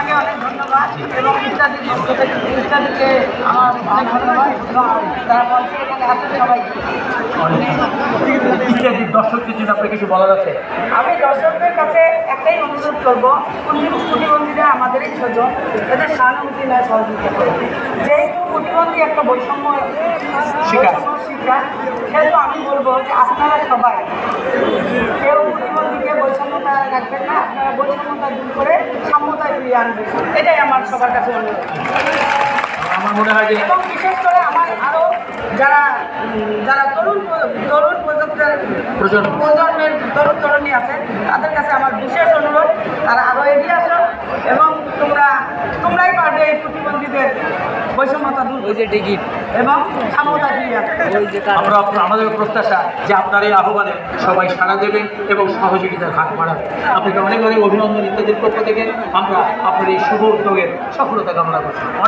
আপনাকে অনেক ধন্যবাদ এবং ইত্যাদিকে আমার অনেক ধন্যবাদ এবং তারা বলছে এখানে আছে সবাইকে। ইত্যাদি দর্শকদের জন্য আপনার কিছু বলার আছে? আমি দর্শকদের কাছে একটাই অনুরোধ করবো, প্রতিবন্ধীরা আমাদেরই স্বজন, এদের সহানুভূতি নয় সহযোগিতা করবে। যেহেতু প্রতিবন্ধী একটা বৈষম্য শিকার, সেহেতু আমি বলবো যে আপনারা সবাই কেউ প্রতিবন্ধীকে বৈষম্যতা রাখবেন না, আপনারা বৈষম্যতা দূর করে সাম্যতায় ফিরিয়ে আনবেন, এটাই আমার সবার কাছে অনুরোধ। আমার মনে হয় যে এবং বিশেষ করে আমার আরও যারা যারা তরুণ প্রজন্মের তরুণী আছে তাদের কাছে আমার বিশেষ অনুরোধ, তারা আরও এগিয়ে আসো এবং তোমরাই পারবে এই প্রতিবন্ধীদের বৈষম্যতা দূর এবং সাম্যতা ফিরিয়ে আনতে। আমাদের প্রত্যাশা যে আপনার এই আহ্বানে সবাই সাড়া দেবেন এবং সহযোগিতার হাত বাড়াবেন। আপনাকে অনেক অনেক অভিনন্দন ইত্যাদির পক্ষ থেকে আমরা আপনার এই শুভ উদ্যোগের সফলতা কামনা করছি।